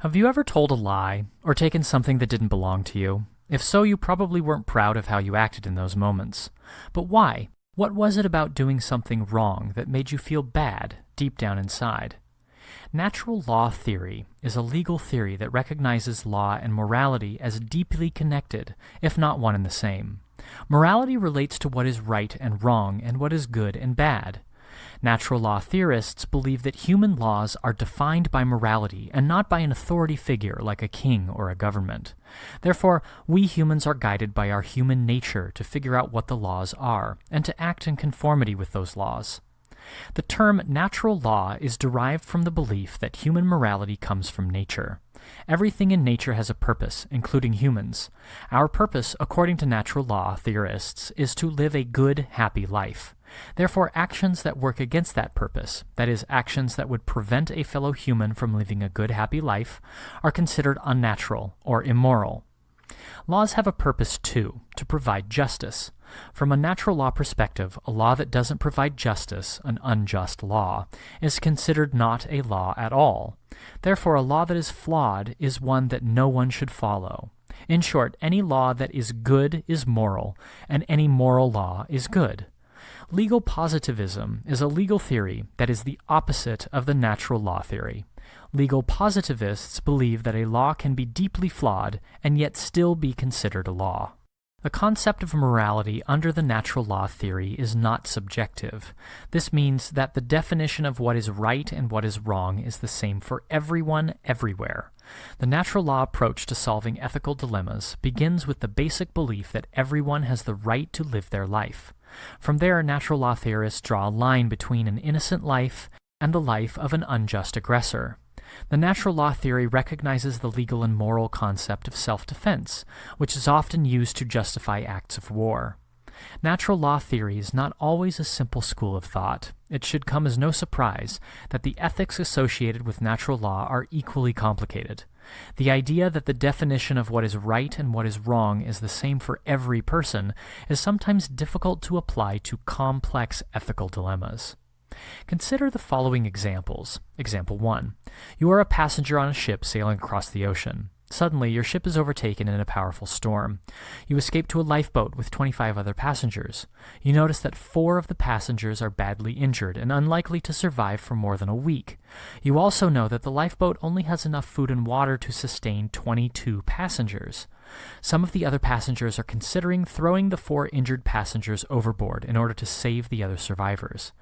Have you ever told a lie, or taken something that didn't belong to you? If so, you probably weren't proud of how you acted in those moments. But why? What was it about doing something wrong that made you feel bad deep down inside? Natural law theory is a legal theory that recognizes law and morality as deeply connected, if not one and the same. Morality relates to what is right and wrong and what is good and bad. Natural law theorists believe that human laws are defined by morality and not by an authority figure like a king or a government. Therefore, we humans are guided by our human nature to figure out what the laws are and to act in conformity with those laws. The term natural law is derived from the belief that human morality comes from nature. Everything in nature has a purpose, including humans. Our purpose, according to natural law theorists, is to live a good, happy life. Therefore, actions that work against that purpose, that is, actions that would prevent a fellow human from living a good, happy life, are considered unnatural or immoral. Laws have a purpose, too, to provide justice. From a natural law perspective, a law that doesn't provide justice, an unjust law, is considered not a law at all. Therefore, a law that is flawed is one that no one should follow. In short, any law that is good is moral, and any moral law is good. Legal positivism is a legal theory that is the opposite of the natural law theory. Legal positivists believe that a law can be deeply flawed and yet still be considered a law. The concept of morality under the natural law theory is not subjective. This means that the definition of what is right and what is wrong is the same for everyone, everywhere. The natural law approach to solving ethical dilemmas begins with the basic belief that everyone has the right to live their life. From there, natural law theorists draw a line between an innocent life and the life of an unjust aggressor. The natural law theory recognizes the legal and moral concept of self-defense, which is often used to justify acts of war. Natural law theory is not always a simple school of thought. It should come as no surprise that the ethics associated with natural law are equally complicated. The idea that the definition of what is right and what is wrong is the same for every person is sometimes difficult to apply to complex ethical dilemmas. Consider the following examples. Example 1. You are a passenger on a ship sailing across the ocean. Suddenly, your ship is overtaken in a powerful storm. You escape to a lifeboat with 25 other passengers. You notice that 4 of the passengers are badly injured and unlikely to survive for more than a week. You also know that the lifeboat only has enough food and water to sustain 22 passengers. Some of the other passengers are considering throwing the 4 injured passengers overboard in order to save the other survivors.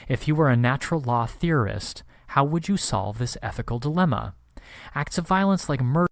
If you were a natural law theorist, how would you solve this ethical dilemma? Acts of violence like murder